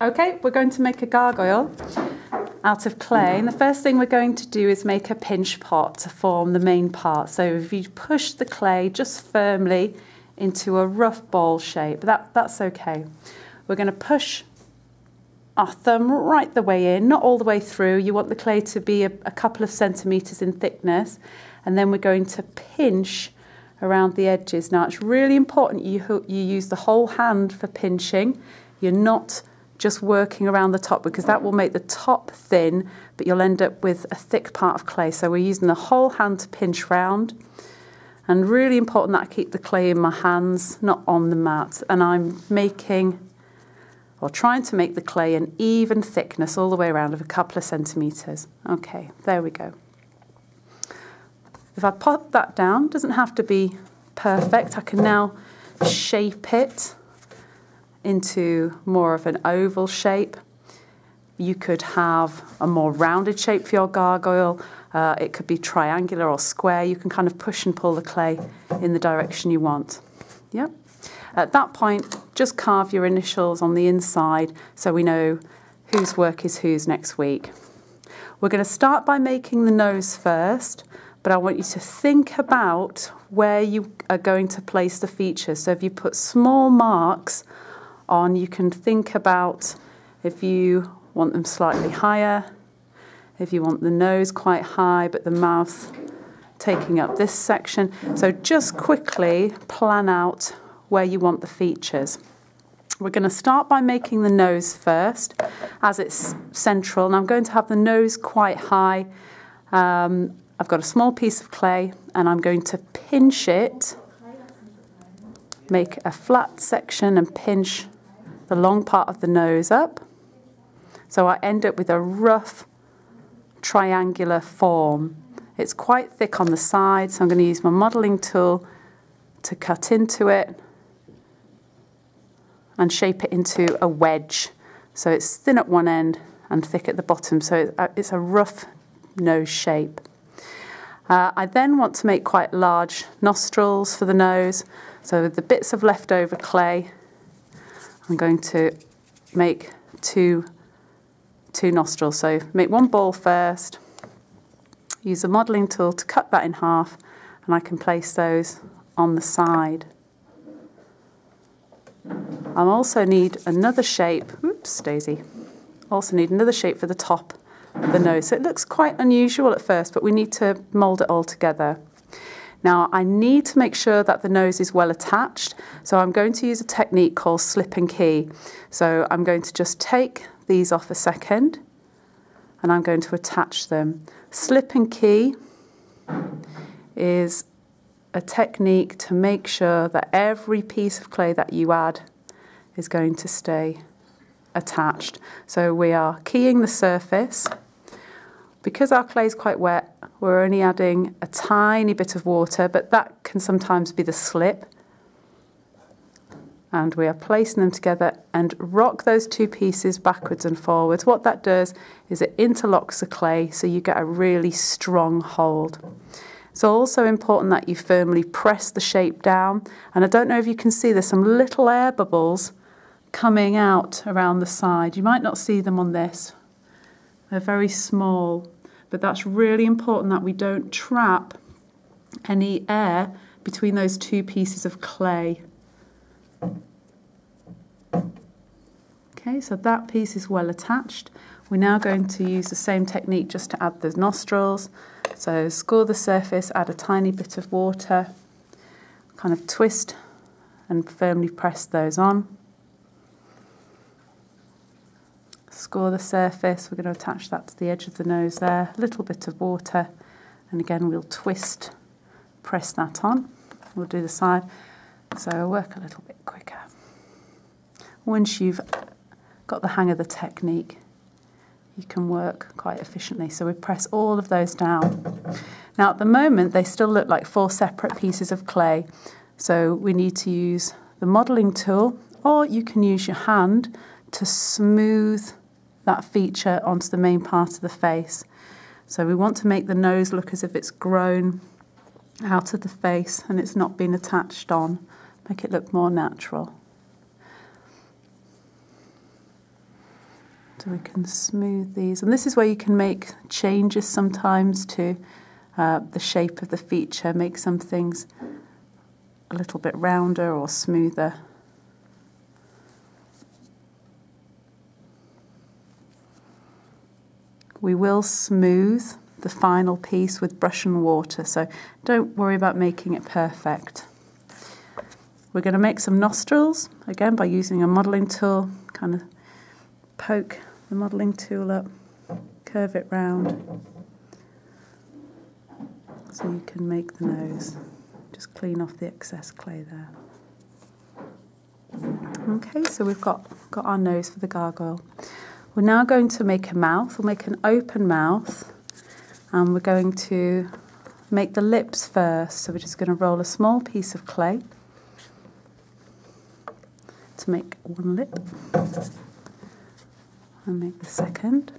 Okay, we're going to make a gargoyle out of clay, and the first thing we're going to do is make a pinch pot to form the main part. So if you push the clay just firmly into a rough ball shape, that's okay. We're going to push our thumb right the way in, not all the way through. You want the clay to be a couple of centimetres in thickness, and then we're going to pinch around the edges. Now it's really important you use the whole hand for pinching. You're not just working around the top, because that will make the top thin, but you'll end up with a thick part of clay. So we're using the whole hand to pinch round, and really important that I keep the clay in my hands, not on the mat. And I'm making, or trying to make the clay an even thickness all the way around of a couple of centimetres. Okay, there we go. If I pop that down, doesn't have to be perfect. I can now shape it into more of an oval shape. You could have a more rounded shape for your gargoyle. It could be triangular or square. You can kind of push and pull the clay in the direction you want. Yep. At that point, just carve your initials on the inside so we know whose work is whose next week. We're going to start by making the nose first, but I want you to think about where you are going to place the features. So if you put small marks on, you can think about if you want them slightly higher, if you want the nose quite high but the mouth taking up this section. So just quickly plan out where you want the features. We're going to start by making the nose first, as it's central, and I'm going to have the nose quite high. I've got a small piece of clay and I'm going to pinch it, make a flat section and pinch the long part of the nose up. So I end up with a rough triangular form. It's quite thick on the side, so I'm going to use my modelling tool to cut into it and shape it into a wedge. So it's thin at one end and thick at the bottom, so it's a rough nose shape. I then want to make quite large nostrils for the nose. So with the bits of leftover clay, I'm going to make two nostrils. So make one ball first, use the modelling tool to cut that in half, and I can place those on the side. I also need another shape, oops, Daisy, also need another shape for the top of the nose. So it looks quite unusual at first, but we need to mould it all together. Now I need to make sure that the nose is well attached, so I'm going to use a technique called slip and key. So I'm going to just take these off a second and I'm going to attach them. Slip and key is a technique to make sure that every piece of clay that you add is going to stay attached. So we are keying the surface. Because our clay is quite wet, we're only adding a tiny bit of water, but that can sometimes be the slip. And we are placing them together and rock those two pieces backwards and forwards. What that does is it interlocks the clay so you get a really strong hold. It's also important that you firmly press the shape down. And I don't know if you can see, there's some little air bubbles coming out around the side. You might not see them on this. They're very small, but that's really important that we don't trap any air between those two pieces of clay. Okay, so that piece is well attached. We're now going to use the same technique just to add the nostrils. So score the surface, add a tiny bit of water, kind of twist and firmly press those on. Score the surface, we're going to attach that to the edge of the nose there, a little bit of water, and again we'll twist, press that on. We'll do the side, so I'll work a little bit quicker. Once you've got the hang of the technique, you can work quite efficiently. So we press all of those down. Now at the moment they still look like 4 separate pieces of clay, so we need to use the modelling tool, or you can use your hand to smooth that feature onto the main part of the face. So we want to make the nose look as if it's grown out of the face and it's not been attached on. Make it look more natural. So we can smooth these. And this is where you can make changes sometimes to the shape of the feature, make some things a little bit rounder or smoother. We will smooth the final piece with brush and water, so don't worry about making it perfect. We're going to make some nostrils, again by using a modelling tool, kind of poke the modelling tool up, curve it round, so you can make the nose. Just clean off the excess clay there. Okay, so we've got our nose for the gargoyle. We're now going to make a mouth. We'll make an open mouth, and we're going to make the lips first. So we're just going to roll a small piece of clay to make one lip, and make the second.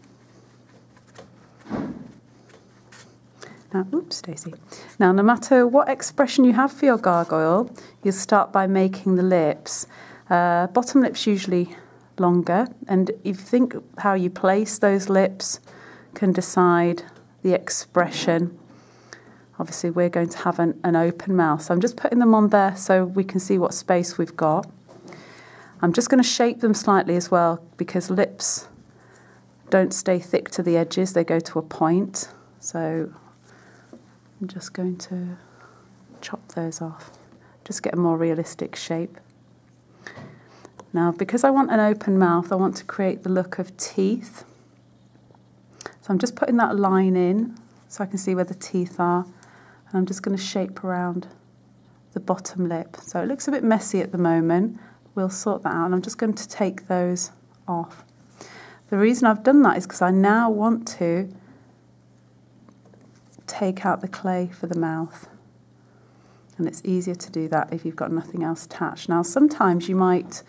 Now, oops, Daisy. Now, no matter what expression you have for your gargoyle, you'll start by making the lips. Bottom lips usually longer, and if you think how you place those lips can decide the expression. Obviously we're going to have an open mouth, so I'm just putting them on there so we can see what space we've got. I'm just going to shape them slightly as well, because lips don't stay thick to the edges, they go to a point. So I'm just going to chop those off, just get a more realistic shape. Now, because I want an open mouth, I want to create the look of teeth. So I'm just putting that line in so I can see where the teeth are. And I'm just going to shape around the bottom lip. So it looks a bit messy at the moment. We'll sort that out. And I'm just going to take those off. The reason I've done that is because I now want to take out the clay for the mouth. And it's easier to do that if you've got nothing else attached. Now, sometimes you might